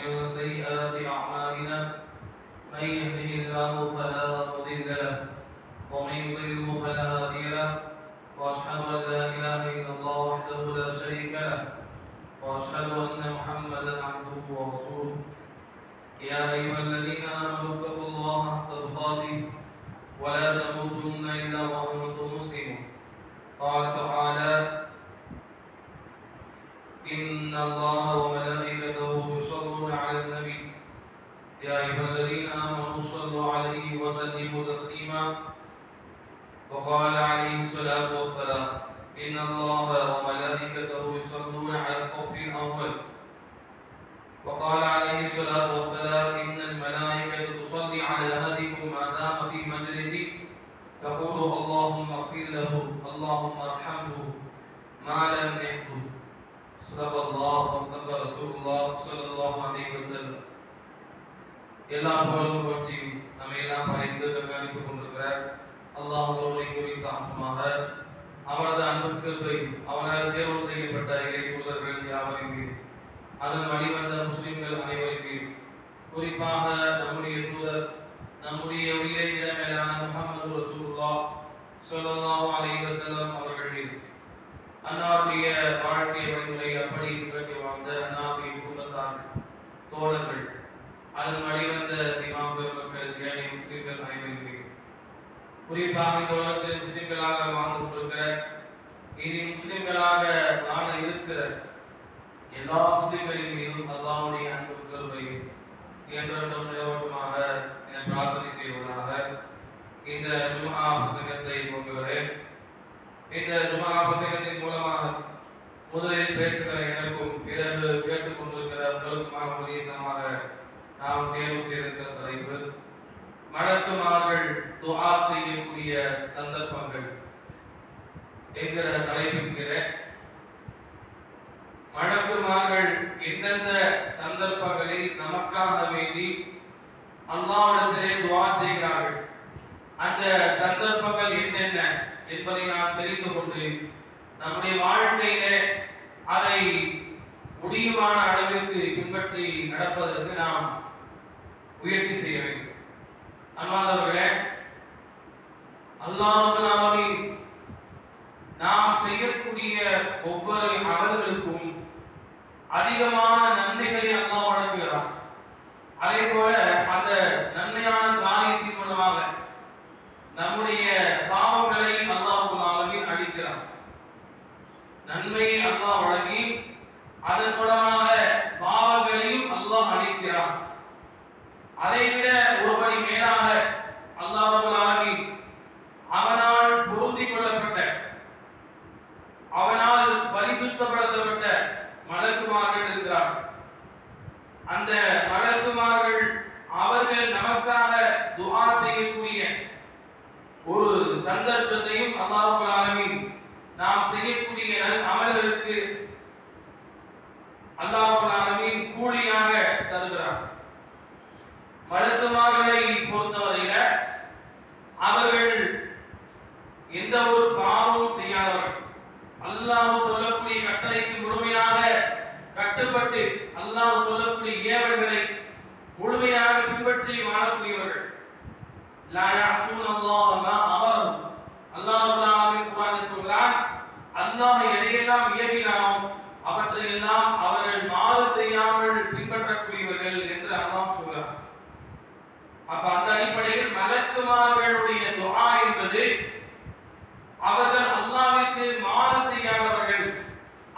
ومن سيئات أعمالنا من يهده الله فلا مضل له ومن يضلل فلا هادي له وأشهد أن لا إله إلا الله وحده لا شريك له وأشهد أن محمدا عبده ورسوله يا أيها الذين آمنوا اتقوا الله حق تقاته ولا تموتن إلا وأنتم مسلمون قال تعالى إن الله وملائكته يصلون على النبي يا أيها الذين آمنوا صلوا عليه وسلموا تسليما وقال عليه الصلاة والسلام إن الله وملائكته يصلون على الصف الأول وقال عليه الصلاة والسلام إن الملائكة تصلي على أحدكم ما دام في مجلسه تقول اللهم اغفر له اللهم ارحمه ما لم يحدث صدق الله وصدق رسول الله صلى الله عليه وسلم எல்லா புகழும் போற்றியும் நம்மை எல்லாம் படைத்து கண்காணித்துக் கொண்டிருக்கிற அல்லாஹ்வுடைய குறித்த அம்மாக அவரது அன்பு கிருபை அவனால் தேர்வு செய்யப்பட்ட இறை தூதர்கள் யாவரின் மீது அதன் வழிவந்த முஸ்லிம்கள் அனைவரின் மீது குறிப்பாக நம்முடைய தூதர் நம்முடைய உயிரை விட மேலான முஹம்மது ரசூலுல்லாஹ் ஸல்லல்லாஹு அலைஹி வஸல்லம் அவர்கள் மீது அன்னாருடைய வாழ்க்கை வழிமுறை அப்படி பின்பற்றி வாழ்ந்த அன்னாருடைய குடும்பத்தார்கள் தோழர்கள் அதன் வழிவந்த இமாம் பெருமக்கள் ஏழை முஸ்லிம்கள் அனைவரின் மீது குறிப்பாக இந்த உலகத்தில் முஸ்லிம்களாக வாழ்ந்து கொண்டிருக்கிற இனி முஸ்லிம்களாக வாழ இருக்கிற எல்லா முஸ்லிம்களின் மீதும் அல்லாஹ்வுடைய அன்பு கருணை என்றென்றும் நிலவட்டுமாக என பிரார்த்தனை செய்வதாக இந்த ஜும்ஆ பிரசங்கத்தை கொண்டுவரேன். இந்த ஜும்ஆ பிரசங்கத்தின் மூலமாக முதலில் பேசுகிற எனக்கும் பிறகு கேட்டுக் கொண்டிருக்கிற உங்களுக்குமாக உபதேசமாக நாம் தேர்வு செய்திருக்கிற தலைப்பு மலக்குமார்கள் துஆ செய்யக்கூடிய சந்தர்ப்பங்கள் என்கிற தலைப்பின் மலக்குமார்கள் எந்தெந்த சந்தர்ப்பங்களில் நமக்காக வேண்டி அல்லாஹ்விடத்திலே துஆ செய்கிறார்கள், அந்த சந்தர்ப்பங்கள் என்னென்ன என்பதை நாம் தெரிந்து கொண்டு நம்முடைய வாழ்க்கையிலே அதை முடியுமான அளவிற்கு பின்பற்றி நடப்பதற்கு நாம் முயற்சி செய்ய வேண்டும். அன்பார்ந்தவர்களே, அல்லாஹ் ரப்பல் ஆலமீன் நாம் செய்யக்கூடிய ஒவ்வொரு அமல்களுக்கும் அதிகமான நன்மைகளை அல்லாஹ் வழங்குகிறார். அதே போல அந்த நன்மையான காரியத்தின் மூலமாக நம்முடைய பாவங்களை அல்லாஹ் ரப்பல் ஆலமீன் அழிக்கிறார். நன்மையை அல்லாஹ் வழங்கி அதன் மூலமாக பாவங்களையும் அல்லாஹ் அழிக்கிறார். அதைவிட ஒருபடி மேலாக அல்லாஹ் ரப்பல் ஆலமீன் அவனால் பொருந்திக் கொள்ளப்பட்ட அவனால் பரிசுத்தப்படுத்தப்பட்ட மலக்குமார்கள் இருக்கிறார். அந்த மலக்குமார்கள் அவர்கள் நமக்காக துஆ செய்யக்கூடிய ஒரு சந்தர்ப்பத்தையும் அல்லாஹ் ரப்பல் ஆலமீன் நாம் செய்யக்கூடிய அமல்களுக்கு அல்லாஹ் ரப்பல் ஆலமீன் கூலியாக தருகிறார். மலக்குமார்களை பொறுத்தவரையில அவர்கள் எந்த ஒரு பாவமும் செய்யாதவர்கள், அல்லாஹ் சொல்லக்கூடிய கட்டளைக்கு முழுமையாக கட்டுப்பட்டு அல்லாஹ் சொல்லக்கூடிய ஏவல்களை முழுமையாக பின்பற்றி வாழக்கூடியவர்கள். லா யாஸூன அல்லாஹ் மா அமரஹு, அல்லாஹ் ரப்பல் ஆலமீன் குர்ஆனில் சொல்றான், அல்லாஹ் எதையெல்லாம் ஏவினானோ அவற்றையெல்லாம் அவர்கள் மாறு செய்யாமல் பின்பற்றக்கூடியவர்கள் என்று அல்லாஹ் சொல்றான். அப்ப அந்த அடிப்படையில் மலக்குமார்களுடைய துஆ என்பது அவர்கள் அல்லாஹ்விற்கு மாறு செய்யாதவர்கள்,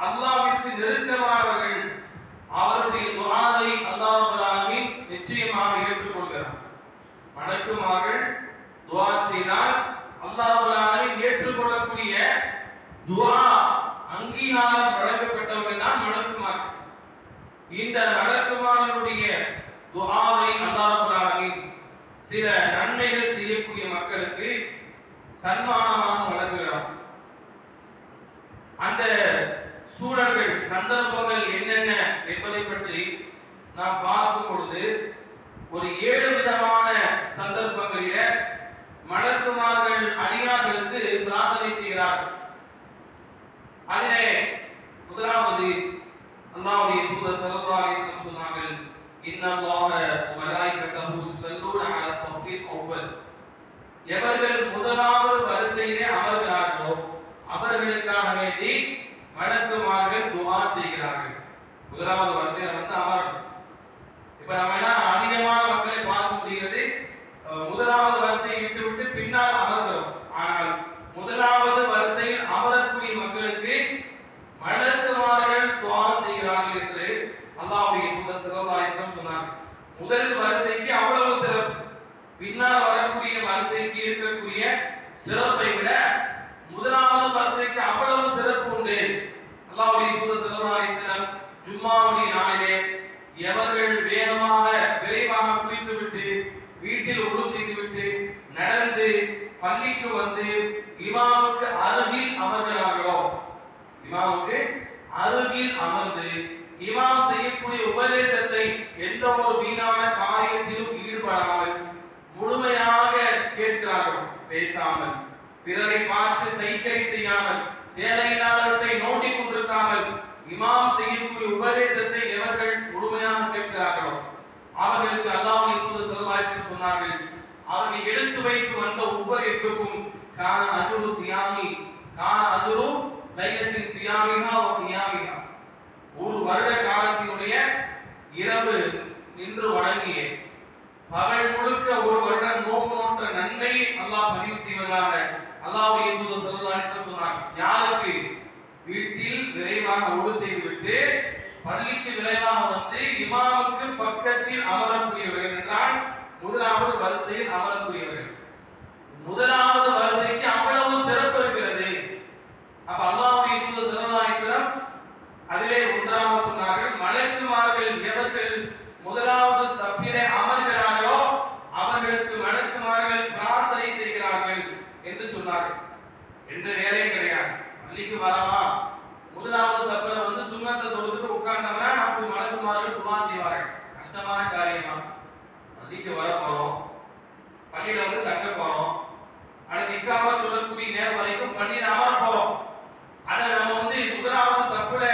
அல்லாஹ்விற்கு நெருக்கமானவர்கள், அவருடைய துஆவை அல்லாஹ் ரப்பல் ஆலமீன் நிச்சயமாக ஏற்றுக்கொள்கிறார். மலக்குமார்கள் துஆ செய்தால் அல்லாஹ் ரப்பல் ஆலமீன் ஏற்றுக்கொள்ளக்கூடிய துஆ அங்கீகாரம் வழங்கப்பட்டவர்கள் தான் மலக்குமார்கள். இந்த மலக்குமார்களுடைய துஆவை அல்லாஹ் ரப்பல் ஆலமீன் சில நன்மைகள் செய்யக்கூடிய மக்களுக்கு சன்மானமாக வழங்குகிறார். அந்த சூழல்கள் சந்தர்ப்பங்கள் என்னென்ன என்பதை பற்றி நாம் பார்க்கும் பொழுது ஒரு 7 விதமான சந்தர்ப்பங்களிலே மலக்குமார்கள் அடியார்களுக்கு பிரார்த்தனை செய்கிறார்கள். அதிலே முதலாவது அல்லாஹ்வுடைய தூதர் ஸல்லல்லாஹு அலைஹி வஸல்லம் சொன்னார்கள், இன்னல்லாஹ வ மலாயிகத்தஹு யுஸல்லூன அலா ஸஃபில் அவ்வல். எவர்கள் முதலாவது வரிசையிலே அமர்கிறார்களோ அவர்களுக்காக வேண்டி மலக்குமார்கள் துஆ செய்கிறார்கள். முதலாவது வரிசையில அமரணும். இப்ப நம்ம எல்லாம் அதிகமான மக்களை பார்க்க முடிகிறது, முதலாவது வரிசையை விட்டு பின்னால் அமர்கிறோம். ஆனால் முதலாவது வரிசையில் அமரக்கூடிய மக்களுக்கு மலக்குமார்கள் துஆ செய்கிறார்கள் என்று அல்லாஹ்வுடைய தூதர் ஸல்லல்லாஹு அலைஹி வஸல்லம் சொன்னார். முதல் வரிசைக்கு அவ்வளவு சிறப்பு, பின்னால் வரக்கூடிய வரிசைக்கு இருக்கக்கூடிய சிறப்பை விட முதலாவது வரிசைக்கு அவ்வளவு சிறப்பு உண்டு. அல்லாஹ்வுடைய தூதர் ஸல்லல்லாஹு அலைஹி வஸல்லம் ஜும்மாவுடைய நாளிலே எவர்கள் வேகமாக விரைவாக குளித்துவிட்டு வீட்டில் உரு செய்துவிட்டு நடந்து பள்ளிக்கு வந்து இமாமுக்கு அருகில் அமர்கிறார்களோ, இமாமுக்கு அருகில் அமர்ந்து இமாம் செய்யக்கூடிய உபதேசத்தை எந்த ஒரு வீணான காரியத்திலும் ஈடுபடாமல் முழுமையாக கேட்கிறார்கள், பேசாமல் பிறரை பார்த்து சைக்கை செய்யாமல் தேவையில்லாதவற்றை நோண்டிக் கொண்டிருக்காமல் இமாம் செய்யக்கூடிய உபதேசத்தை எவர்கள் முழுமையாக கேட்கிறார்களோ அவர்களுக்கு அல்லாஹ்வுடைய தூதர் ஸல்லல்லாஹு அலைஹி வஸல்லம் சொன்னார்கள், அவர்கள் எடுத்து வைத்து வந்த ஒவ்வொரு எட்டுக்கும் கான அஜ்ரு சியாமி கான அஜ்ரு லைலத்தின் சியாமிஹா வ கியாமிஹா, ஒரு வருட காலத்தினுடைய இரவு நின்று வணங்கிய பகல் முழுக்க ஒரு வருடம் நோன்பு நோற்ற நன்மை அல்லாஹ் பதிவு செய்வதாக அல்லாஹ்வுடைய தூதர் ஸல்லல்லாஹு அலைஹி வஸல்லம் சொன்னார். யாருக்கு வீட்டில் விரைவாக உரு செய்துவிட்டு பள்ளிக்கு விரைவாக வந்து இமாமுக்கு பக்கத்தில் அமரக்கூடியவர்கள் என்றால் முதலாவது வரிசையில் அமரக்கூடியவர்கள். முதலாவது வரிசைக்கு அவ்வளவு சிறப்பு இருக்கிறது. அப்ப அல்லாஹ்வுடைய தூதர் ஸல்லல்லாஹு அலைஹி வஸல்லம் அதிலே ஒன்றாக சொன்னார்கள், மலக்குமார்கள் எவர்கள் முதலாவது சஃபிலே அமர்கிறார்களோ அவர்களுக்கு மலக்குமார்கள் பிரார்த்தனை செய்கிறார்கள் என்று சொன்னார்கள். எந்த வேலையும் கிடையாது, பள்ளிக்கு வரமா முதலாவது சஃபில வந்து சுன்னத்தை தொழுதுட்டு உட்கார்ந்தவனா நமக்கு மலக்குமார்கள் துஆ செய்வார்கள். கஷ்டமான காரியமா? பள்ளிக்கு வர போறோம், பள்ளியில வந்து தங்க போறோம், அடுத்து இக்காமா சொல்லக்கூடிய நேரம் வரைக்கும் பள்ளியில அமர போறோம். அதை நம்ம வந்து முதலாவது சஃபில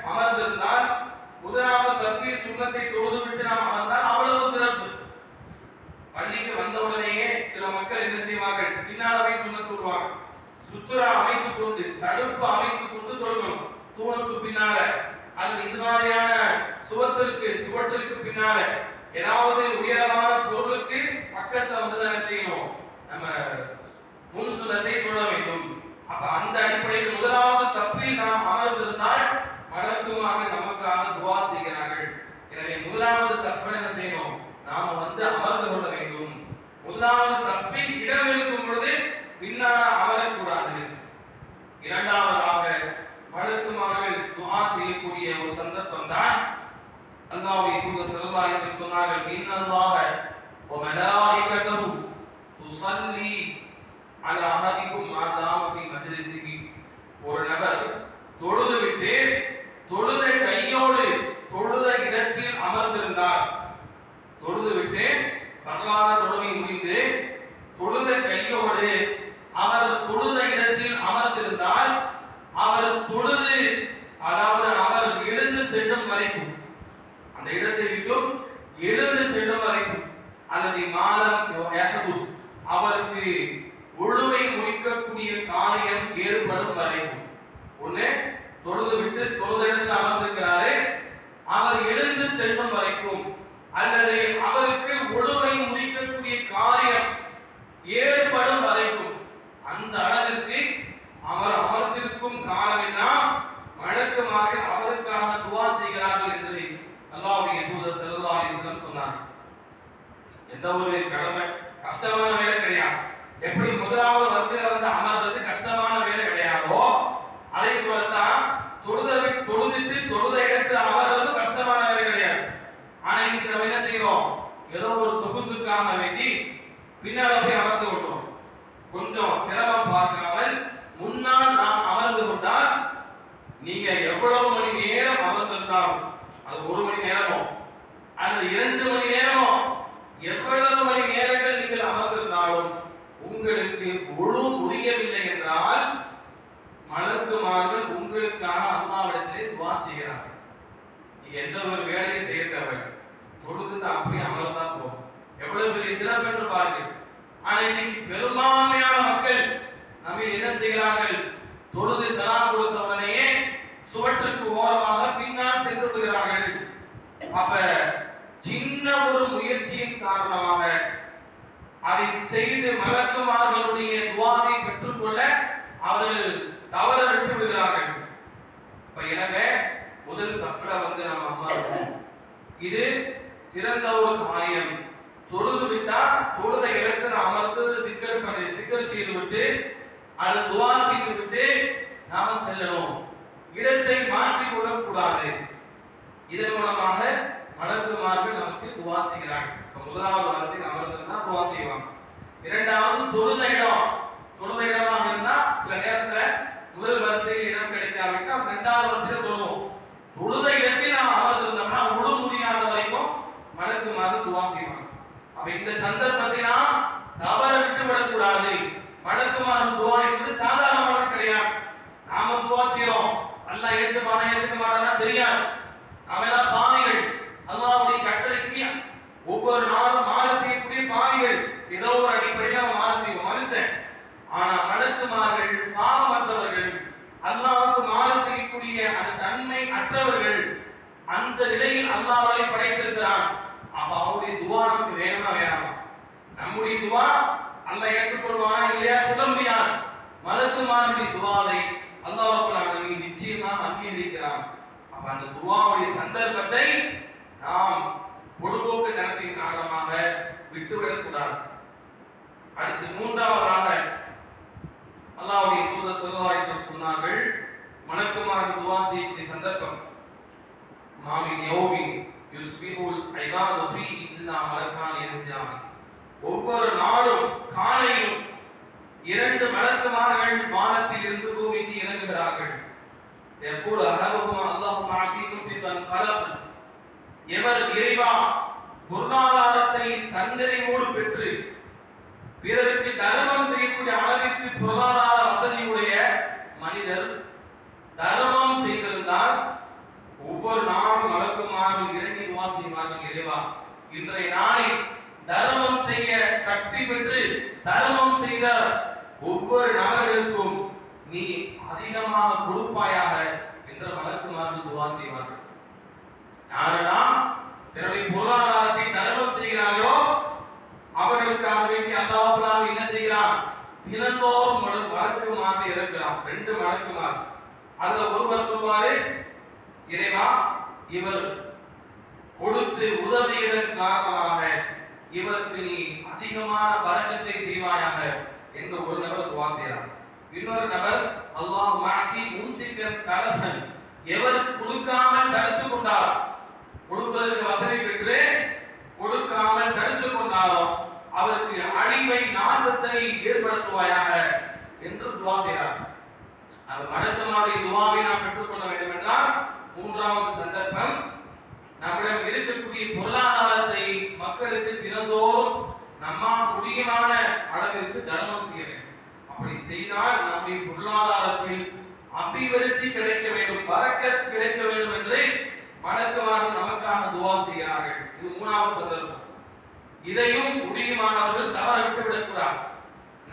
அமர்ந்திருந்தால் முதலாவது சஃபில் சுன்னத்தை தொழுது விட்டு நாம் அமர்ந்தால் அவ்வளவு சிறப்பு. பள்ளிக்கு வந்த உடனேயே சில மக்கள் என்ன செய்வார்கள், பின்னாலவே சுன்னத் தொழுவாங்க. சுத்துரா அமைத்துக் கொண்டு தடுப்பு அமைத்துக் கொண்டு தொழுகணும், தூணுக்கு பின்னால அல்லது இது மாதிரியான சுவற்றிற்கு பின்னால ஏதாவது உயரமான பொருளுக்கு பக்கத்துல வந்து என்ன செய்யணும், நம்ம முன் சுன்னத்தை தொழ வேண்டும். அப்ப அந்த அடிப்படையில் முதலாவது சஃபில் நாம் அமர்ந்திருந்தால் மலக்குமார்கள் நமக்காக துஆ செய்கிறார்கள். எனவே முதலாவது சஃபில் என்ன செய்யணும், நாம வந்து அமர்ந்து கொள்ள வேண்டும். முதலாவது சஃபில் இடம் இருக்கும் பொழுது பின்னால அமரக்கூடாது. இரண்டாவதாக மலக்குமார்கள் துஆ செய்யக்கூடிய ஒரு சந்தர்ப்பம் தான் அல்லாஹ்வுடைய தூதர் ஸல்லல்லாஹு அலைஹி வஸல்லம் சொன்னார்கள், இன்னல்லாஹ வ மலாயிகத்தஹு துஸல்லி அலா அஹதிக்கும் மா தாம ஃபீ மஜ்லிஸிஹி. ஒரு நபர் தொழுது விட்டு தொழுத கையோடு தொழுத இடத்தில் அமர்ந்திருந்தார், தொழுது விட்டு பரலான தொழுகை முடிந்து தொழுத கையோடு அவர் தொழுத இடத்தில் அமர்ந்திருந்தால் அவர் தொழுது அதாவது அவர் எழுந்து செல்லும் வரைக்கும், அந்த இடத்தை விட்டும் எழுந்து செல்லும் வரைக்கும் அல்லது மாலம் யஹதுஸ் அவருக்கு ஒழுவை முடிக்கக்கூடிய காரியம் ஏற்படும் வரைக்கும், ஒண்ணு தொழுது விட்டு தொழுத இடத்தில் அமர்ந்திருக்கிறாரு அவர் எழுந்து செல்லும் வரைக்கும் அல்லது அவருக்கு ஒழுவை முடிக்கக்கூடிய காரியம் ஏற்படும் வரைக்கும், அந்த அளவிற்கு அவர் அமர்ந்திருக்கும் காலமெல்லாம் மலக்குமார்கள் அவருக்காக துஆ செய்கிறார்கள் என்று அல்லாஹ்வுடைய தூதர் ஸல்லல்லாஹு அலைஹி வஸல்லம் சொன்னார். எந்த ஒரு கடமை கஷ்டமான வேலை கிடையாது. எப்படி முதலாவது வரிசையில வந்து அமர்றது கஷ்டமான வேலை கிடையாதோ அதே போலதான் தொழுதுட்டு தொழுத இடத்துல அமர்றது கஷ்டமான வேலை கிடையாது. ஆனா இன்னைக்கு நம்ம என்ன செய்யறோம், ஏதோ ஒரு சொகுசுக்காக வேண்டி பின்னால போய் அமர்ந்து கொள்றோம். கொஞ்சம் சிரமம் பார்க்காமல் முன்னால் நாம் அமர்ந்து கொண்டால் நீங்க எவ்வளவு மணி நேரம் அமர்ந்திருந்தாலும், அது 1 மணி நேரமோ அல்லது 2 மணி நேரமோ, எவ்வளவு மணி நேரங்கள் நீங்கள் அமர்ந்திருந்தாலும் உங்களுக்கு முழு முடியவில்லை என்றால் மலக்குமார்கள் உங்களுக்காக அல்லாஹ்விடத்திலே துஆ செய்கிறார்கள். நீங்க எந்த ஒரு வேலையை செய்ய தேவை, தொழுது அப்படியே அமர்ந்தா போகும். எவ்வளவு பெரிய சிறப்பு என்று பாருங்கள். ஆனா இன்னைக்கு பெரும்பான்மையான மக்கள் நம்ம என்ன செய்கிறார்கள்? தொழுது சலாம் கொடுத்த உடனேயே சுவற்றுக்கு ஓரமாக பின்னால் சென்று விடுகிறார்கள். அப்ப சின்ன ஒரு முயற்சியின் காரணமாக அதை செய்து மலக்குமார்களுடைய துஆவை பெற்றுக்கொள்ள அவர்கள் தவற விட்டு விடுகிறார்கள். இப்ப எனவே முதல் சப்ல வந்து நம்ம அமர்வோம். இது சிறந்த ஒரு காரியம். தொழுது விட்டா தொழுத இடத்துல அமர்ந்து திக்கர் செய்து விட்டு அது துஆ செய்து விட்டு நாம செல்லணும். இடத்தை மாற்றிக் கொள்ளக் கூடாது. இதன் மூலமாக மலக்குமார்கள் நமக்கு துஆ செய்கிறார்கள். முதலாவது வரிசையில் அமர்ந்திருந்தா துஆ செய்வாங்க. இரண்டாவது தொழுத இடமாக இருந்தா சில நேரத்துல முதல் வரிசையில் இடம் கிடைக்காவிட்டால் இரண்டாவது வரிசையில் தொழுவோம். தொழுத இடத்தில் நாம் அமர்ந்திருந்தோம்னா முழு முடியாத வரைக்கும் மலக்குமார்கள் துஆ செய்வாங்க. அப்ப இந்த சந்தர்ப்பத்தை நாம் தவற விட்டு விடக்கூடாது. மலக்குமார்கள் துஆ என்பது சாதாரணமாக கிடையாது. நாம துஆ செய்றோம், அல்லாஹ் ஏத்துக்க மாட்டானா தெரியாது. நாம எல்லாம் பாவிகள். அல்லாஹ்வுடைய கட்டளைக்கு ஒவ்வொரு நாளும் மாறு செய்யக்கூடிய பாவிகள். ஏதோ ஒரு அடிப்படையில் நம்ம மாறு செய்வோம் மனுஷன். ஆனா மலக்குமார்கள் பாவமற்றவர்கள், அல்லாஹ்வுக்கு மாறு செய்யக்கூடிய அந்த தன்மை அற்றவர்கள். அந்த நிலையில் அல்லாஹ் அவரை படைத்திருக்கிறான். அப்ப அவருடைய துஆ நமக்கு வேணுமா வேணாமா? நம்முடைய துஆ அல்லாஹ் ஏற்றுக்கொள்வானா இல்லையா சொல்ல முடியாது. மலக்குமார்களுடைய துஆவை அல்லாஹ் ரப்பல் ஆலமீன் நிச்சயமாக அங்கீகரிக்கிறான். அப்ப அந்த துஆவுடைய சந்தர்ப்பத்தை நாம் பொதுபோக்கு தனத்தின் காரணமாக விட்டுவிடக் கூடாது. அடுத்து மூன்றாவதாக அல்லாஹ்வுடைய தூதர் ஸல்லல்லாஹு அலைஹி வஸல்லம் சொன்னார்கள், மலக்குமார்கள் துஆ செய்யக்கூடிய சந்தர்ப்பம் மாமின் யௌமின் யுஸ்பிஹுல் இபாது ஃபீஹி இல்லா மலக்கான் யன்ஸிலான். ஒவ்வொரு நாளும் காலையிலும் இரண்டு மலக்குமார்கள் வானத்தில் இருந்து பூமிக்கு இறங்குகிறார்கள். யகூல் அஹதுஹுமா அல்லாஹும்ம ஆஃபினி ஃபிமன் ஹலக். எவர் இறைவா பொருளாதாரத்தை தன்னிறைவோடு பெற்று பிறருக்கு தர்மம் செய்யக்கூடிய அளவிற்கு பொருளாதார வசதியுடைய மனிதர் தர்மம் செய்திருந்தால் ஒவ்வொரு நாளும் மலக்குமார்கள் இறங்கி துஆ செய்வார்கள், இறைவா இன்றைய நாளில் தர்மம் செய்ய சக்தி பெற்று தர்மம் செய்த ஒவ்வொரு நபர்களுக்கும் நீ அதிகமாக கொடுப்பாயாக என்ற மலக்குமார்கள் துஆ செய்வார்கள். யாரெல்லாம் தன்னுடைய பொருளாதாரத்தை தர்மம் செய்கிறார்களோ அவர்களுக்காக வேண்டி அல்லாஹ் என்ன செய்கிறான்? தினந்தோறும் மலக்குமார் இறக்கிறான். ரெண்டு மலக்குமார். அதுல ஒருவர் சொல்வாரு, இறைவா இவர் கொடுத்து உதவியதன் காரணமாக இவருக்கு நீ அதிகமான பரக்கத்தை செய்வாயாக என்று ஒரு நபர் துஆ செய்கிறார். இன்னொரு நபர் அல்லாஹ் மாத்தி முன்சிக்கன் தலஃபன். எவர் கொடுக்காமல் தடுத்து கொண்டார், கொடுப்பதற்கு வசதி பெற்று கொடுக்காமல் தடுத்து கொண்டாரோ அவருக்கு அழிவை நாசத்தை ஏற்படுத்துவாயாக என்று துஆ செய்கிறார். அந்த மலக்குமாருடைய துஆவை நாம் பெற்றுக்கொள்ள வேண்டும் என்றால் மூன்றாவது சந்தர்ப்பம் நம்மிடம் இருக்கக்கூடிய பொருளாதாரத்தை மக்களுக்கு தினந்தோறும் நம்மால் முடியுமான அளவிற்கு தர்மம் செய்ய வேண்டும். அப்படி செய்தால் நம்முடைய பொருளாதாரத்தில் அபிவிருத்தி கிடைக்க வேண்டும், பரக்கத் கிடைக்க வேண்டும் என்று மலக்குமார்கள் நமக்காக துஆ செய்கிறார்கள். இது மூணாவது சந்தர்ப்பம். இதையும் முடியுமானவர்கள் தவற விட்டு விடக்கூடாது.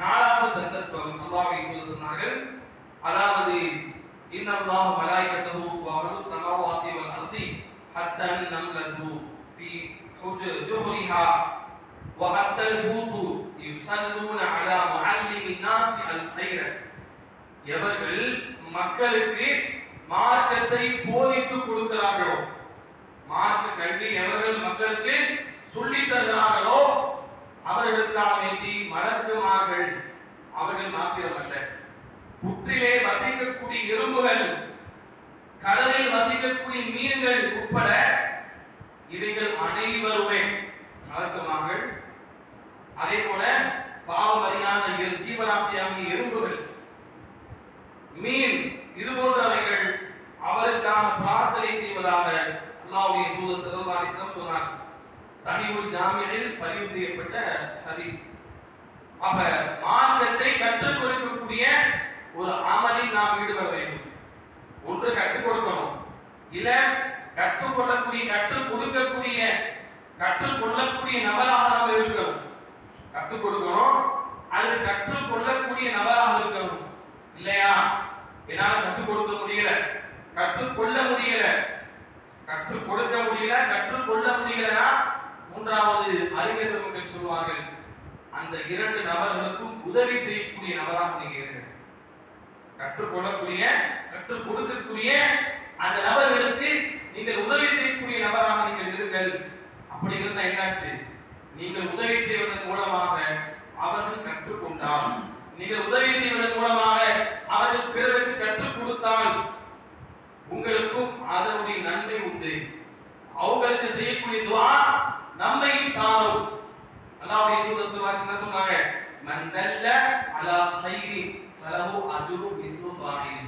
நாலாவது சந்தர்ப்பம் அல்லாஹ் சொன்னார்கள், அதாவது இன்னல்லாஹு மலாயிகத்தஹு வ அஹ்லுஸ் ஸமாவாத்தி வல் அர்தி ஹத்தா நம்லது ஃபீ ஜுஹரிஹா வ ஹத்தல் ஹூது யுஸல்லூன அலா முஅல்லிமின் நாஸி அல் கைர. எவர்கள் மக்களுக்கு மார்க்கத்தை போதித்து கொடுக்கிறார்களோ, மார்க்க கல்வி எவர்கள் மக்களுக்கு சொல்லி தருகிறார்களோ அவர்களுக்காக வேண்டி மலக்குமார்கள் அவர்கள் மாத்திரமல்ல, புற்றிலே வசிக்கக்கூடிய எறும்புகள், கடலில் வசிக்கக்கூடிய மீன்கள் உட்பட இவைகள் அனைவருமே மலக்குமார்கள். அதே போல பாவம் அறியாத ஜீவராசியாகிய எறும்புகள், மீன், இது போன்றவைகள் அவருக்காக பிரார்த்தனை செய்வதாக அல்லாஹ்வுடைய தூதர் ஸல்லல்லாஹு அலைஹி வஸல்லம் சொன்னார். சஹீஹுல் ஜாமியில் பதிவு செய்யப்பட்ட ஹதீஸ். அப்ப மார்க்கத்தை கற்றுக் கொடுக்கக்கூடிய ஒரு அமலில் நாம் ஈடுபட வேண்டும். ஒன்று கற்றுக் கொடுக்கணும், இல்ல கற்றுக் கொடுக்கக்கூடிய கற்றுக்கொள்ளக்கூடிய நபராக நாம் இருக்கணும். கற்றுக் கொடுக்கணும், அல்லது கற்றுக்கொள்ளக்கூடிய நபராக இருக்கணும். இல்லையா, என்னால கற்றுக் கொடுக்க முடியல, கற்றுக்கொள்ள முடியல, கற்றுக் கொடுக்க முடியல, கற்றுக்கொள்ள முடியலனா மூன்றாவது அறிஞர் மக்கள் சொல்வார்கள், அந்த இரண்டு நபர்களுக்கும் உதவி செய்யக்கூடிய நபராக நீங்க இருங்க. கற்றுக்கொள்ளக்கூடிய, கற்றுக் கொடுக்கக்கூடிய அந்த நபர்களுக்கு நீங்கள் உதவி செய்யக்கூடிய நபராக நீங்கள் இருங்கள். அப்படி இருந்தா என்னாச்சு, நீங்கள் உதவி செய்வதன் மூலமாக அவர்கள் கற்றுக்கொண்டால், நீங்கள் உதவி செய்வதன் மூலமாக அவர்கள் பிறருக்கு கற்றுக் கொடுத்தால் உங்களுக்கும் அதனுடைய நன்மை உண்டு. அவங்களுக்கு செய்யக்கூடிய துஆ நம்மையும் சாரும். அல்லாஹ்வுடைய தூதர் ஸல்லல்லாஹு அலைஹி வஸல்லம் சொன்னாங்க, மன் தல்ல அலா கைரி ஃபலஹு அஜ்ரு மிஸ்லு ஃபாயிலி.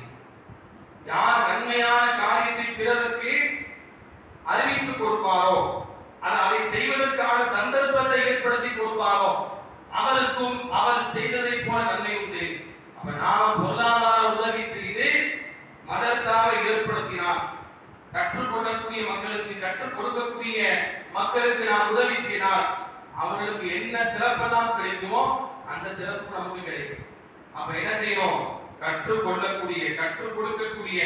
யார் நன்மையான காரியத்தை பிறருக்கு அறிவித்து கொடுப்பாரோ, அதை செய்வதற்கான சந்தர்ப்பத்தை ஏற்படுத்தி கொடுப்பாரோ, அவருக்கும் அவர் செய்ததை போல நன்மை உண்டு. அப்ப நாம பொருளாதார உதவி செய்து மதரசாவை ஏற்படுத்தினால், கற்றுக்கொள்ளக்கூடிய மக்களுக்கு, கற்றுக் கொடுக்கக்கூடிய மக்களுக்கு நாம் உதவி செய்தால் அவர்களுக்கு என்ன சிறப்பெல்லாம் கிடைக்குமோ அந்த சிறப்பு நமக்கு கிடைக்கும். அப்ப என்ன செய்யணும், கற்றுக்கொள்ளக்கூடிய, கற்றுக் கொடுக்கக்கூடிய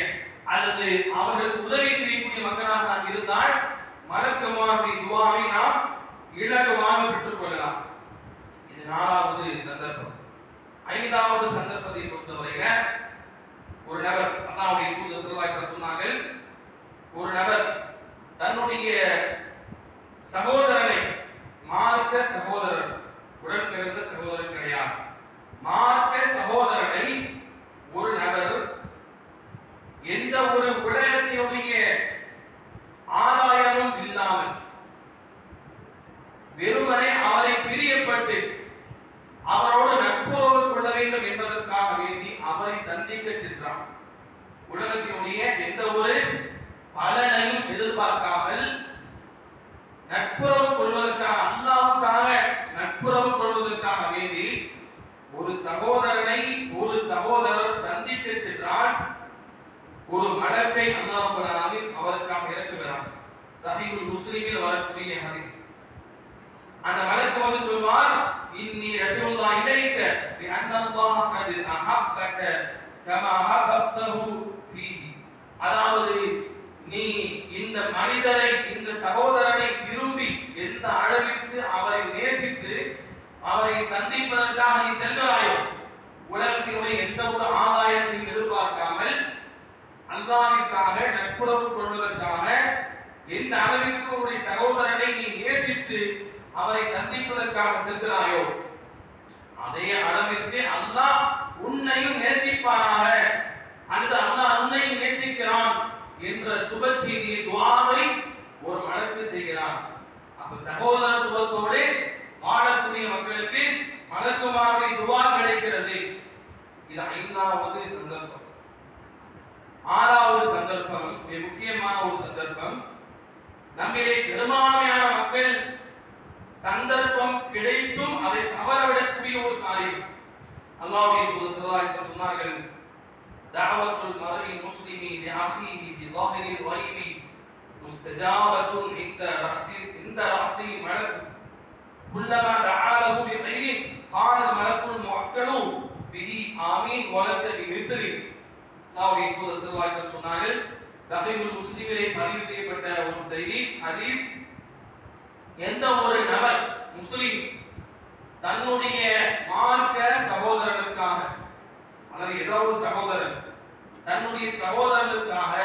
அல்லது அவர்களுக்கு உதவி செய்யக்கூடிய மக்களாக நாம் இருந்தால் மலக்குமாருடைய துஆவை நாம் இலகுவாக பெற்றுக் கொள்ளலாம். இது நாலாவது சந்தர்ப்பம். ஐந்தாவது சந்தர்ப்பத்தை பொறுத்தவரையில ஒரு நபர், அல்லாஹ்வுடைய தூதர் ஸல்லல்லாஹு அலைஹி வஸல்லம் சொன்னார்கள், ஒரு நபர் தன்னுடைய சகோதரனை, மார்க்க சகோதரர், உடன் பிறந்த சகோதரர் கிடையாது, மார்க்க சகோதரனை ஒரு நபர் எந்த ஒரு உலகத்தினுடைய ஆதாயமும் இல்லாமல் வெறுமனே அவரை பிரியப்பட்டு அவரோடு நட்புறவு கொள்ள வேண்டும் என்பதற்காக வேண்டி அவரை சந்திக்க சென்றார். உலகத்தினுடைய எந்த ஒரு பலனையும் எதிர்பார்க்காமல் நட்புறவு கொள்வதற்காக, அல்லாஹ்வுக்காக நட்புறவு கொள்வதற்காக வேண்டி ஒரு சகோதரனை ஒரு சகோதரர் சந்திக்க சென்றால் ஒரு மலக்கை அல்லாஹ் ரப்பல் ஆலமீன் அவருக்காக இறக்குகிறார். சஹீஹுல் முஸ்லிமில் வரக்கூடிய ஹதீஸ். அந்த மலக்கு வந்து சொல்வார், இன்னி ரசூலுல்லாஹி இலைக பி அன்னல்லாஹ கத் அஹப்பக கமா அஹப்பதஹு ஃபீஹி. அதாவது நீ இந்த மனிதரை, இந்த சகோதரனை விரும்பி எந்த அளவிற்கு அவரை நேசித்து அவரை சந்திப்பதற்காக நீ சென்றாயோ, உலகத்தினுடைய எந்த ஒரு ஆதாயத்தையும் எதிர்பார்க்காமல் அல்லாஹ்விற்காக நட்புறவு கொள்வதற்காக எந்த அளவிற்கு உன்னுடைய சகோதரனை நீ நேசித்து அவரை சந்திப்பதற்காக சென்றாயோ, அதே அளவிற்கு அல்லாஹ் உன்னையும் நேசிப்பானாக, அல்லது அல்லாஹ் உன்னையும் நேசிக்கிறான் என்ற சுப செய்தியை, துஆவை ஒரு மலக்கு செய்கிறான். அப்ப சகோதரத்துவத்தோடு வாழக்கூடிய மக்களுக்கு மலக்குமாருடைய துஆ கிடைக்கிறது. இது ஐந்தாவது சந்தர்ப்பம். ஆறாவது சந்தர்ப்பம் மிக முக்கியமான ஒரு சந்தர்ப்பம். நம்மிலே பெரும்பான்மையான மக்கள் சந்தர்ப்பம் கிடைத்தும் அதை தவறவிடக்கூடிய ஒரு காரியம். அல்லாஹ்வுடைய தூதர் ஸல்லல்லாஹு அலைஹி வஸல்லம் சொன்னார்கள், தஅவத்துல் மர்இ முஸ்லிமி லிஅஹீஹி பிظاهிரில் கைபி முஸ்தஜாபத்துன் இந்த ரஅஸி மலக் குல்லமா தஆலஹு பிகைரின் கானல் மலக்குல் முஅக்கலு பிஹி ஆமீன் வலக பிமிஸ்ரி. அல்லாஹ்வுடைய தூதர் ஸல்லல்லாஹு அலைஹி வஸல்லம் சொன்னார்கள், சஹீஹுல் முஸ்லிமிலே பதிவு செய்யப்பட்ட ஒரு செய்தி, ஹதீஸ், எந்த ஒரு நபர் முஸ்லிம் தன்னுடைய மார்க்க சகோதரனுக்காக, அல்லது ஏதோ ஒரு சகோதரன் தன்னுடைய சகோதரனுக்காக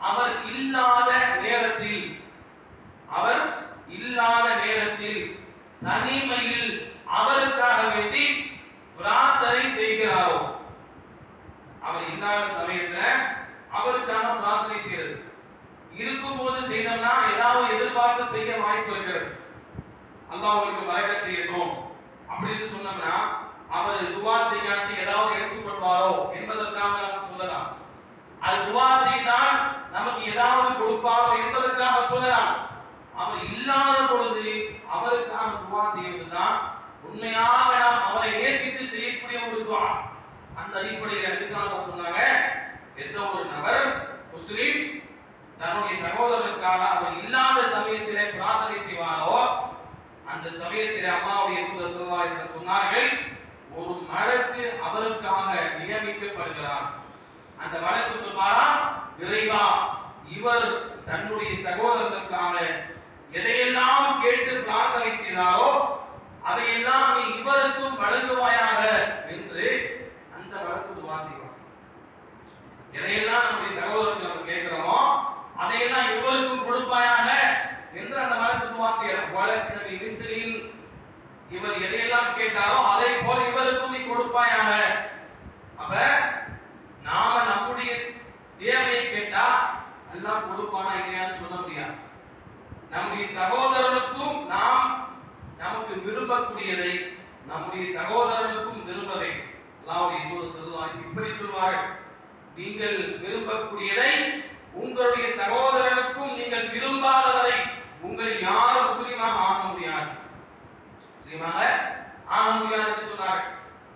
அவர் இல்லாத நேரத்தில் தனிமையில் அவருக்காக வேண்டி பிரார்த்தனை செய்கிறாரோ, அவர் இல்லாத சமயத்துல அவருக்காக பிரார்த்தனை செய்யறது, இருக்கும்போது செய்தோம்னா ஏதாவது எதிர்பார்த்து செய்ய வாய்ப்பு இருக்கிறது, அல்லாஹ் அவருக்கு பரக்கத் செய்யட்டும் அப்படின்னு சொன்னோம்னா அவர் துஆ செய்யாட்டி ஏதாவது எடுத்துக்கொள்வாரோ என்பதற்காக நாம் சொல்லலாம். அது துஆ செய்தால் நமக்கு ஏதாவது கொடுப்பாரோ என்பதற்காக சொல்லலாம். அவர் இல்லாத பொழுது அவருக்காக துஆ செய்வதுதான் உண்மையாக நாம் அவரை நேசித்து செய்யக்கூடிய ஒரு துஆ. அந்த அடிப்படையில் நபி ஸல்லல்லாஹு அலைஹி வஸல்லம் சொன்னாங்க, எந்த ஒரு நபர் முஸ்லிம் தன்னுடைய சகோதரனுக்காக அவர் இல்லாத சமயத்திலே பிரார்த்தனை செய்வார், சமயத்தில் அல்லாஹ்வுடைய தூதர் ஸல்லல்லாஹு அலைஹி வஸல்லம் சொன்னார்கள், ஒரு மலக்கு அவருக்காக நியமிக்கப்படுகிறார். அந்த மலக்கு சொல்வாராம், இறைவா, இவர் தன்னுடைய சகோதரனுக்காக எதையெல்லாம் கேட்டு பிரார்த்தனை செய்தாரோ அதையெல்லாம் நீ இவருக்கும் வழங்குவாயாக என்று அந்த மலக்கு துஆ செய்வார். எதையெல்லாம் நம்முடைய சகோதரனுக்கு நம்ம கேட்கிறோமோ அதையெல்லாம் இவருக்கும் கொடுப்பாயாக என்று அந்த மலக்கு துஆ செய்கிறார். வலக்கவி மிஸ்லின், இவர் எதையெல்லாம் கேட்டாரோ அதை போல இவருக்கும் நீ கொடுப்பாயாக. அப்ப நாம நம்முடைய தேவையை கேட்டா எல்லாம் கொடுப்பானா இல்லையான்னு சொல்ல முடியாது. நம்முடைய சகோதரனுக்கும் நாம் நமக்கு விரும்பக்கூடியதை நம்முடைய சகோதரனுக்கும் விரும்ப வேண்டும். அல்லாஹ்வுடைய தூதர் ஸல்லல்லாஹு அலைஹி வஸல்லம் இப்படி சொல்வார்கள், நீங்கள் விரும்பக்கூடியதை உங்களுடைய சகோதரனுக்கும் நீங்கள் விரும்பாதவரை உங்களில் யாரும் முஸ்லிமாக ஆக முடியாது, முஸ்லிமாக ஆக முடியாது என்று சொன்னார்கள்.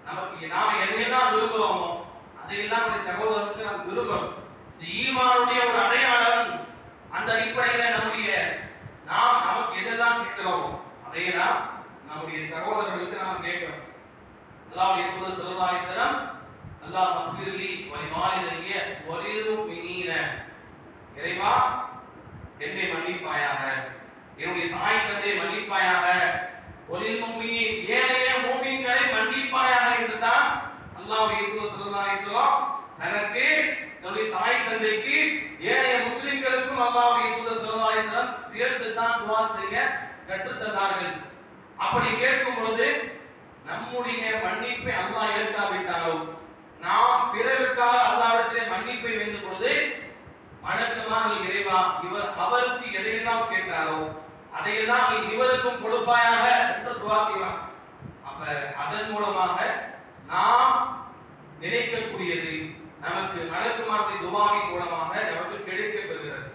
நமக்கு நாம எதையெல்லாம் விரும்புகிறோமோ அதையெல்லாம் நம்முடைய சகோதரனுக்கு நாம் விரும்புகிறோம். இந்த ஈமானுடைய ஒரு அடையாளம். அந்த அடிப்படையில் நமக்கு எதெல்லாம் கேட்கிறோமோ அதையெல்லாம் நம்முடைய சகோதரர்களுக்கு நாம் கேட்கிறோம். அல்லாஹ்வுடைய தூதர் ஸல்லல்லாஹு அலைஹி வஸல்லம், அல்லாஹ் மக்ஃபிர்லி வலிவாலிதைய வலில் முஃமினீன, இறைவா என்னை மன்னிப்பாயாக, என்னுடைய தாய் தந்தையை மன்னிப்பாயாக, வலில் முஃமினீன் ஏனைய மூமின்களை மன்னிப்பாயாக என்று தான் அல்லாஹ்வுடைய தூதர் ஸல்லல்லாஹு அலைஹி வஸல்லம் தனக்கு, தன்னுடைய தாய் தந்தைக்கு, ஏனைய முஸ்லிம்களுக்கும் அல்லாஹ்வுடைய தூதர் ஸல்லல்லாஹு அலைஹி வஸல்லம் சேர்த்து தான் துஆ செய்ய கற்றுத் தந்தார்கள். அப்படி கேட்கும் பொழுது நம்முடைய மன்னிப்பை அல்லாஹ் ஏற்காவிட்டாலும் நாம் பிறருக்காக அல்லாஹ்விடத்திலே மன்னிப்பை வேண்டும் பொழுது வணக்கமாக இறைவா, இவர் அவருக்கு எதையெல்லாம் கேட்டாரோ அதையெல்லாம் நீ இவருக்கும் கொடுப்பாயாக என்று துஆ செய்வார். அப்ப அதன் மூலமாக நாம் நினைக்கக்கூடியது நமக்கு மலக்குமாருடைய துஆவின் மூலமாக நமக்கு கிடைக்கப் பெறுகிறது.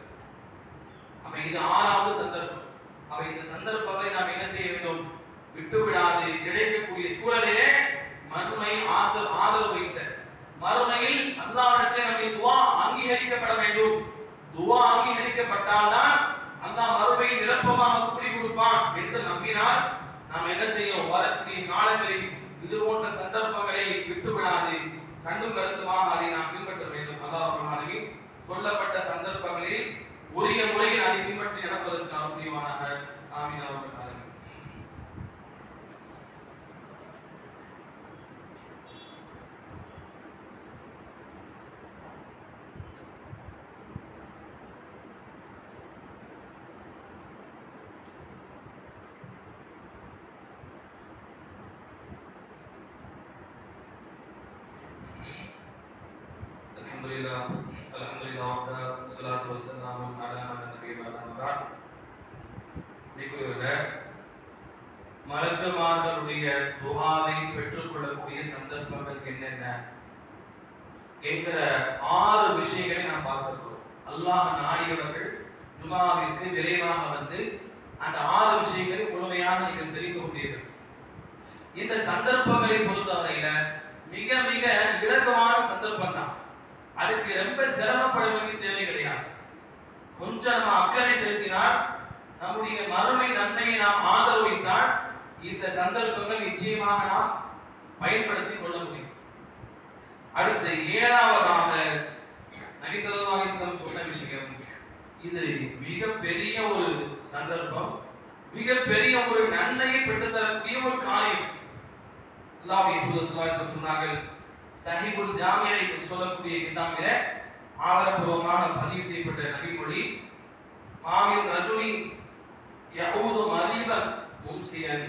அப்ப இது 6வது சந்தர்ப்பம். அப்ப இந்த சந்தர்ப்பங்களை நாம் என்ன செய்ய வேண்டும்? விட்டுவிடாது கிடைக்கக்கூடிய சூழலிலே மறுமை ஆதரவு வைத்த மறுமையில் அல்லாஹ்விடத்திலே நம்முடைய துஆ அங்கீகரிக்கப்பட வேண்டும். துஆ அங்கீகரிக்கப்பட்டால்தான் அல்லாஹ் மறுமையில் நிரப்பமாக கூலி கொடுப்பான் என்று நம்பினால் நாம் என்ன செய்யும்? வரக்கூடிய காலங்களில் இது போன்ற சந்தர்ப்பங்களை விட்டுவிடாது கண்டும் கருத்துமாக அதை நாம் பின்பற்ற வேண்டும். அல்லாஹ் ரப்பல் ஆலமீன் சொல்லப்பட்ட சந்தர்ப்பங்களில் உரிய முறையில் அதை பின்பற்றி நடப்பதற்கு அருள் புரிவானாக. ஆமீன். ரப்பல் ஆலமீன். மலக்குமார்களுடைய துஆவை பெற்றுக்கொள்ளக்கூடிய சந்தர்ப்பங்கள் என்னென்ன என்கிற 6 விஷயங்களை நாம் பார்த்திருக்கிறோம். அல்லாஹ் நாடியவர்கள் ஜுமாவிற்கு விரைவாக வந்து அந்த 6 விஷயங்களை முழுமையாக நீங்கள் தெரிந்து கொண்டீர்கள். இந்த சந்தர்ப்பங்களை பொறுத்தவரையில மிக மிக இலகுவான சந்தர்ப்பம் தான். அதுக்கு ரொம்ப சிரமப்பட வேண்டிய தேவை கிடையாது. கொஞ்சம் நம்ம அக்கறை செலுத்தினால், நம்முடைய மறுமை நன்மையை நாம் ஆதரவு வைத்தால் இந்த சந்தர்ப்பங்கள் நிச்சயமாக நாம் பயன்படுத்திக் கொள்ள முடியும். அடுத்து 7வதாக நபி ஸல்லல்லாஹு அலைஹி வஸல்லம் சொன்ன விஷயம், இது மிகப்பெரிய ஒரு சந்தர்ப்பம், மிகப்பெரிய ஒரு நன்மையை பெற்றுத்தரக்கூடிய ஒரு காரியம். அல்லாஹ்வுடைய தூதர் ஸல்லல்லாஹு அலைஹி வஸல்லம் சொன்னார்கள், சஹீஹுல் ஜாமிஅ என்று சொல்லக்கூடிய கிதாபிலே ஆதாரபூர்வமான பதிவு செய்யப்பட்ட நபிமொழி, மாமின் ரஜுலின் யஊது மரீதன் மும்சியன்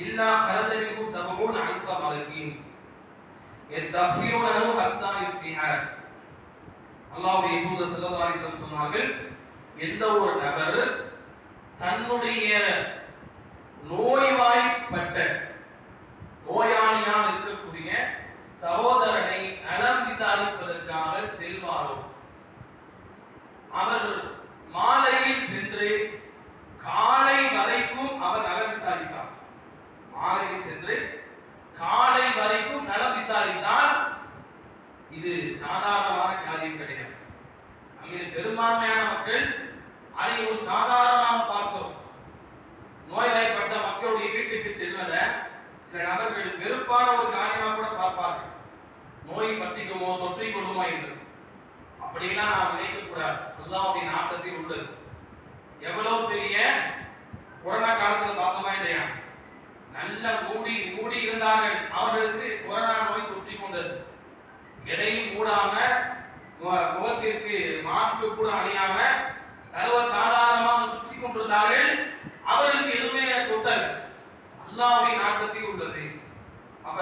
இல்லா கரஜ மின்ஹு 70 அல்ஃப மலக்கின் யஸ்தக்ஃபிரூன லஹு ஹத்தா யுஸ்பிஹ. அல்லாஹ்வுடைய தூதர் ஸல்லல்லாஹு அலைஹி வஸல்லம் சொன்னார்கள், எந்த ஒரு நபர் தன்னுடைய நோய்வாய்ப்பட்ட நோயாளியாக இருக்கக்கூடிய சகோதரனை நலம் விசாரிப்பதற்காக செல்வாரோ, அவர் மாலையில் சென்று காலை வரைக்கும் அவர் நலம் விசாரித்தார். மாலையில் சென்று காலை வரைக்கும் நலம் விசாரித்தால் இது சாதாரணமான காரியம் கிடையாது. நம்மில் பெரும்பான்மையான மக்கள் அதை ஒரு சாதாரணமாக பார்க்கிறோம். நோய்வாய்ப்பட்ட என்பதை சில நபர்கள் வெறுப்பான ஒரு காரியமாக கூட பார்ப்பார்கள். நோய் பத்திக்குமோ தொற்றிக் கொள்ளுமோ என்று அப்படியெல்லாம் நாம் நினைக்கக்கூடாது. அல்லாஹ்வுடைய நாட்டத்தில் உள்ளது. எவ்வளவு பெரிய கொரோனா காலத்துல பார்த்தோமா இல்லையா, நல்ல மூடி மூடி இருந்தார்கள், அவர்களுக்கு கொரோனா நோய் தொற்றிக் கொண்டது. எதையும் மூடாம, முகத்திற்கு மாஸ்க் கூட அணியாம சர்வ சாதாரணமாக சுற்றி கொண்டிருந்தார்கள். அவர்களுக்கு எதுவுமே தொட்டல். அல்லாஹ்வுடைய நாட்டத்தில் உள்ளது. அப்ப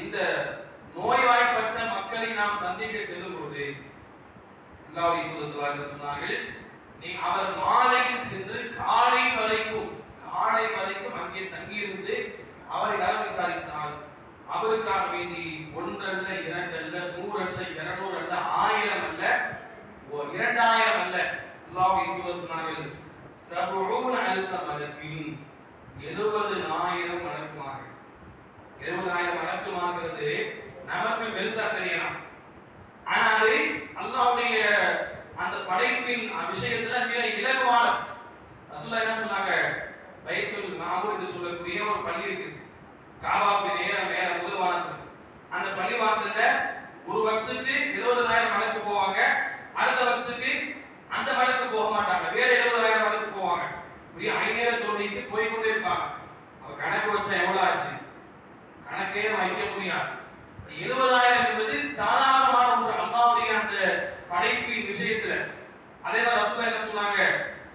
இந்த நோய்வாய்ப்பட்ட மக்களை நாம் சந்திக்க செல்லும் பொழுது அல்லாஹ்வுடைய தூதர் ஸல்லல்லாஹு அலைஹி வஸல்லம் சொன்னார்கள், நீ அவர் மாலையில் சென்று காலை வரைக்கும் அங்கே தங்கியிருந்து அவரை நலம் விசாரித்தால் அவருக்காக வேண்டி 1 அல்ல 2 அல்ல 100 அல்ல 200 அல்ல 1000 அல்ல 2000 அல்ல, அல்லாஹ்வுடைய தூதர் சொன்னார்கள் 70000 மலக்கின் 70000 மலக்குமார்கள். 70000 மலக்குமார்கள் நமக்கு பெருசா தெரியலாம். ஆனா அது அல்லாஹ்வுடைய அந்த படைப்பின் விஷயத்துல மிக இலகுவான. ரசூலுல்லாஹ் என்ன சொன்னாங்க, பைத்துல் மாமூர் என்று சொல்லக்கூடிய ஒரு பள்ளி இருக்கு, காபாவுக்கு நேர மேல முதல் வானத்துல. அந்த பள்ளி வாசல்ல ஒரு வக்துக்கு 70000 மலக்கு போவாங்க, அடுத்த வக்துக்கு அந்த மலக்கு போக மாட்டாங்க, வேற 70000 மலக்கு போவாங்க. இப்படி 5 நேர தொழுகைக்கு போய் கொண்டே இருப்பாங்க. அவ கணக்கு வச்சா எவ்வளவு ஆச்சு, கணக்கே வைக்க முடியாது. 70000 என்பது சாதாரணமான ஒரு அல்லாஹ்வுடைய அந்த படைப்பின் விஷயத்துல. அதே மாதிரி ரசூலுல்லாஹ் என்ன சொன்னாங்க,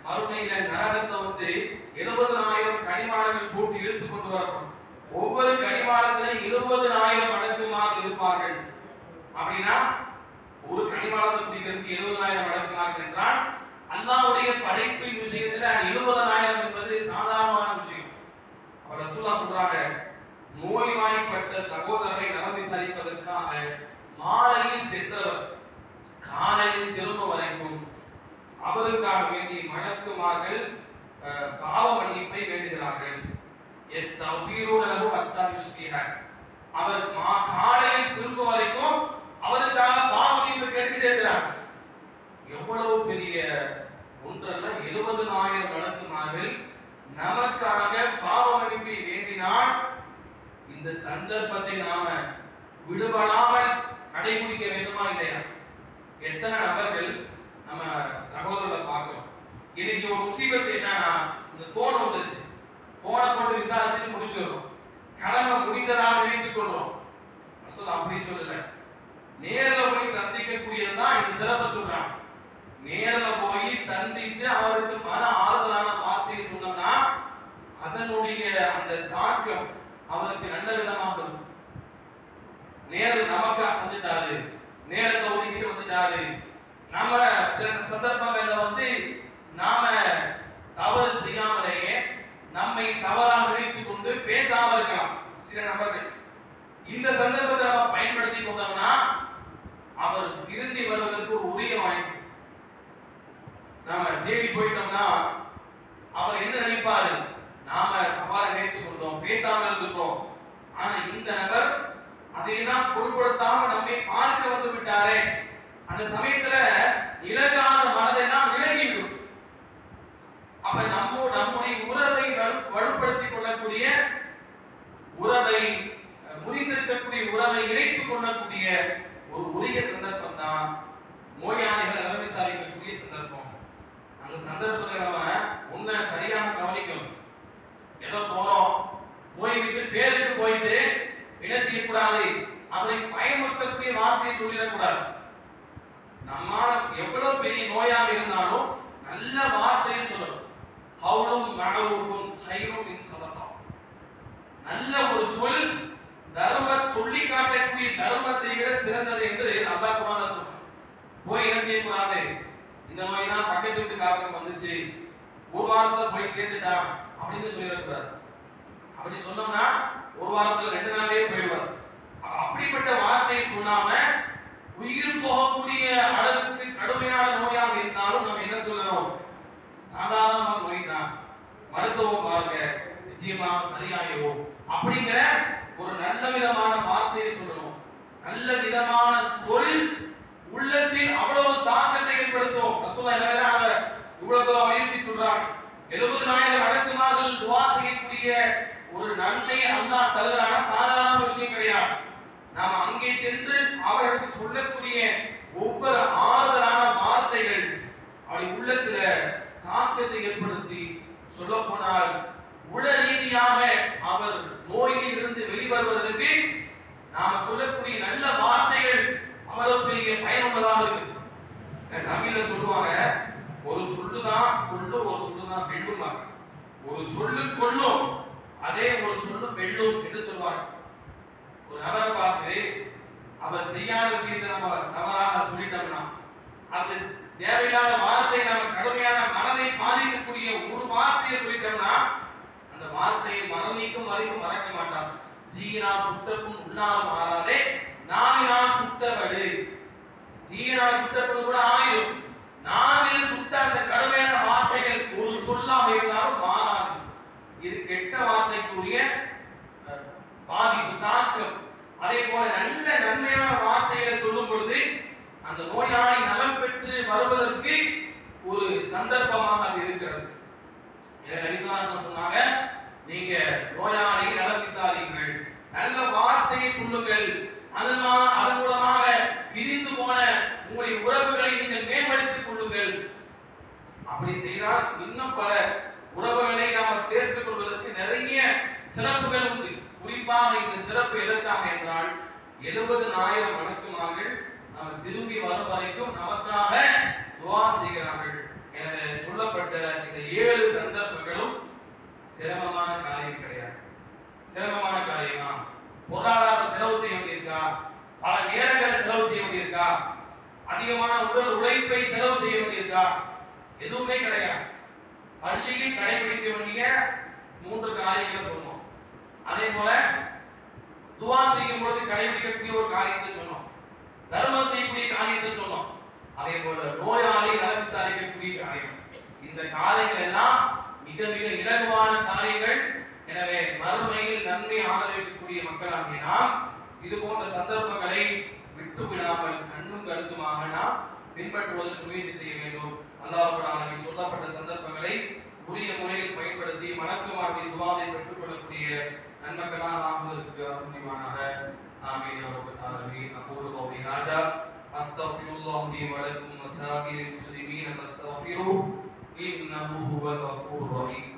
மறுமையில நரகத்தை 70000 கடிவாளங்கள் போட்டு இழுத்து கொண்டு வரப்படும். ஒவ்வொரு கடிவாளத்திலும் 20000 மடக்குமார்கள் இருப்பார்கள். அப்படின்னா ஒரு கடிவாளத்தை பிடிக்கிறதுக்கு 70000 மடக்குமார்கள் என்றால் அல்லாஹ்வுடைய படைப்பின் விஷயத்துல 70000 என்பது சாதாரணமான விஷயம். அவர் ரசூலுல்லாஹ் சொல்றாங்க, நோய்வாய்ப்பட்ட சகோதரரை நலம் விசாரிப்பதற்காக மாலையில் சென்றவர் காலையில் திரும்ப வரைக்கும் அவருக்காக வேண்டி மலக்குமார்கள் பாவ மன்னிப்பை வேண்டுகிறார்கள். அவர் காலையில் திரும்ப வரைக்கும் அவருக்காக பாவ மன்னிப்பு கேட்டுக்கிட்டே இருக்கிறார். எவ்வளவு பெரிய ஒன்றல்ல, 70000 மலக்குமார்கள் நமக்காக பாவ மன்னிப்பை வேண்டினால் இந்த சந்தர்ப்பத்தை நாம விடுபடாமல் கடைபிடிக்க வேண்டுமா இல்லையா? எத்தனை நபர்கள் நம்ம சகோதரர்களை பார்க்கிறோம். இன்னைக்கு ஒரு முசீபத்து என்னன்னா, இந்த போன் வந்துருச்சு, போனை போட்டு விசாரிச்சுட்டு முடிச்சிடுறோம், கடமை முடிந்ததாக நினைத்துக் கொள்றோம். அப்படி சொல்லல, நேர்ல போய் சந்திக்கக்கூடியதுதான் இந்த சிறப்பை சொல்றாங்க. நேர்ல போய் சந்தித்து அவருக்கு மன ஆறுதலான வார்த்தையை சொன்னோம்னா அதனுடைய அந்த தாக்கம் அவருக்கு நல்ல விதமாக இருக்கும். நேரில் நமக்காக வந்துட்டாரு, நேரத்தை ஒதுக்கிட்டு வந்துட்டாரு. நம்ம சில சந்தர்ப்பங்கள்ல நாம தவறு செய்யாமலேயே நம்மை தவறாக நினைத்துக் கொண்டு பேசாம இருக்கலாம் சில நபர்கள். இந்த சந்தர்ப்பத்தை நம்ம பயன்படுத்தி கொண்டோம்னா அவர் திருந்தி வருவதற்கு ஒரு உரிய வாய்ப்பு. நாம தேடி போயிட்டோம்னா அவர் என்ன நினைப்பாரு, நாம தவறாக நினைத்துக் கொண்டோம், பேசாம இருந்துட்டோம். ஆனா இந்த நபர் அதையெல்லாம் பொருட்படுத்தாம நம்மை பார்க்க வந்து விட்டாரே, அந்த சமயத்துல இலகான மனதெல்லாம் விலகிவிடும். அப்ப நம்முடைய உறவை வலுப்படுத்திக் கொள்ளக்கூடிய, உறவை முறிந்திருக்கக்கூடிய உறவை இணைத்துக் கொள்ளக்கூடிய ஒரு உரிய சந்தர்ப்பம் தான் நோயாளிகள் நலம் விசாரிக்கக்கூடிய சந்தர்ப்பம். அந்த சந்தர்ப்பத்தை நம்ம உன்னை சரியாக கவனிக்கணும். ஏதோ போறோம், போய்விட்டு பேருக்கு போயிட்டு என்ன செய்யக்கூடாது, அவரை பயமுறுத்தக்கூடிய வார்த்தையை சொல்லிடக்கூடாது. நம்மால எவ்வளவு பெரிய நோயாக இருந்தாலும் நல்ல வார்த்தையை சொல்லணும். கௌலும் மஅரூஃபுன் கைரும் மின் ஸதகா. நல்ல ஒரு சொல் தர்மம் சொல்லி காட்டக்கூடிய தர்மத்தை விட சிறந்தது என்று அல்லாஹ் குர்ஆன்ல சொல்றான். போய் என்ன செய்யக்கூடாது, இந்த நோய் தான் பக்கத்து வீட்டுக்காரருக்கு வந்துச்சு, ஒரு வாரத்துல போய் சேர்ந்துட்டான் அப்படின்னு சொல்லிடக்கூடாது. அப்படி சொன்னோம்னா ஒரு வாரத்துல 2 நாளே போயிடுவார். அப்படிப்பட்ட வார்த்தையை சொல்லாம உயிர் போகக்கூடிய அளவுக்கு கடுமையான நோயாக இருந்தாலும் நம்ம என்ன சொல்லணும், சாதாரண நோய் தான், மருத்துவம் பாருங்க நிச்சயமாக சரியாயிடும் அப்படிங்கிற ஒரு நல்ல விதமான வார்த்தையை சொல்லணும். நல்ல விதமான சொல் உள்ளத்தில் அவ்வளவு தாக்கத்தை ஏற்படுத்தும். ரசூலுல்லாஹ் இவ்வளவு வலியுறுத்தி சொல்றாங்க. 70000 மலக்குமார்கள் துஆ செய்யக்கூடிய ஒரு நன்மையை அல்லாஹ் தருகிறானா சாதாரண விஷயம் கிடையாது. நாம் அங்கே சென்று அவர்களுக்கு சொல்லக்கூடிய ஒவ்வொரு ஆறுதலான வார்த்தைகள் அவருடைய உள்ளத்துல தாக்கத்தை ஏற்படுத்தி, சொல்ல போனால் உள ரீதியாக அவர் நோயில் இருந்து வெளிவருவதற்கு நாம் சொல்லக்கூடிய நல்ல வார்த்தைகள் அவ்வளவு பெரிய பயனுள்ளதாக இருக்கு. தமிழ்ல சொல்லுவாங்க, ஒரு சொல்லுதான் கொள்ளும், ஒரு சொல்லுதான் வெல்லுமாங்க. ஒரு சொல்லு கொள்ளும், அதே ஒரு சொல்லு வெல்லும் என்று சொல்லுவாங்க. ஒரு நபரை பார்த்து அவர் செய்யாத விஷயத்தை நம்ம தவறாக சொல்லிட்டோம்னா, அது தேவையில்லாத வார்த்தை நம்ம கடுமையான மனதை பாதிக்கக்கூடிய ஒரு வார்த்தையை சொல்லிட்டோம்னா, அந்த வார்த்தையை மனநீக்கம் வரைக்கும் மறக்க மாட்டார். தீயினால் சுட்டப்பும் உள்ளாலும் மாறாதே, நாவினால் சுட்டவடு. தீயினால் சுட்டப்பும் கூட ஆயிரும், நாவில் சுட்ட அந்த கடுமையான வார்த்தைகள் ஒரு சொல்லாக இருந்தாலும் மாறாது. இது கெட்ட வார்த்தைக்குரிய பாதிப்பு, தாக்கம். அதே போல நல்ல நன்மையான வார்த்தைகளை சொல்லும் பொழுது அந்த நோயாளி நலம் பெற்று வருவதற்கு ஒரு சந்தர்ப்பமாக அது இருக்கிறது. நபிசுல்லாஹு சொன்னாங்க, நீங்க நோயாளி நலம் விசாரியுங்கள், நல்ல வார்த்தையை சொல்லுங்கள், அதன் மூலமாக பிரிந்து போன உங்களுடைய உறவுகளை நீங்கள் மேம்படுத்திக் கொள்ளுங்கள். அப்படி செய்தால் இன்னும் பல உறவுகளை நாம் சேர்த்துக் கொள்வதற்கு நிறைய சிறப்புகள் உண்டு. குறிப்பாக இந்த சிறப்பு எதற்காக என்றால் 70,000 மலக்குமார்கள் நாம் திரும்பி வரும் வரைக்கும் நமக்காக துஆ செய்கிறார்கள். எனவே சொல்லப்பட்ட இந்த 7 சந்தர்ப்பங்களும் சிரமமான காரியம் கிடையாது. சிரமமான காரியமா? பொருளாதார செலவு செய்ய வேண்டியிருக்கா? பல நேரங்களை செலவு செய்ய வேண்டியிருக்கா? அதிகமான உடல் உழைப்பை செலவு செய்ய வேண்டியிருக்கா? எதுவுமே கிடையாது. பள்ளியில் கடைபிடிக்க வேண்டிய 3 காரியங்களை சொன்னோம். அதே போல துஆ செய்யும் பொழுது கடைபிடிக்கக்கூடிய ஒரு காரியத்தை சொன்னோம். தர்மம் செய்யக்கூடிய காரியத்தை சொன்னோம். அதே போல நோயாளி நலம் விசாரிக்கக்கூடிய காரியம். இந்த காரியங்கள் எல்லாம் மிக மிக இலகுவான காரியங்கள். எனவே மறுமையில் நன்மை ஆதரவிக்கக்கூடிய மக்களாகிய நாம் இது போன்ற சந்தர்ப்பங்களை விட்டு விடாமல் கண்ணும் கருத்துமாக நாம் பின்பற்றுவதற்கு முயற்சி செய்ய வேண்டும். அல்லாஹ் ரப்பல் ஆலமீன் சொல்லப்பட்ட சந்தர்ப்பங்களை உரிய முறையில் பயன்படுத்தி மலக்குமாருடைய துஆவை பெற்றுக் கொள்ளக்கூடிய நன்மக்களாக ஆகுவதற்கு அருள்புரிவானாக. ஆமீன் யா ரப்பல் ஆலமீன். அகூலு கௌலி ஹாதா அஸ்தக்ஃபிருல்லாஹ் லி வ லக்கும் வ ஸாயிரில் முஸ்லிமீன ஃபஸ்தக்ஃபிருஹு இன்னஹு ஹுவல் கஃபூருர் ரஹீம்.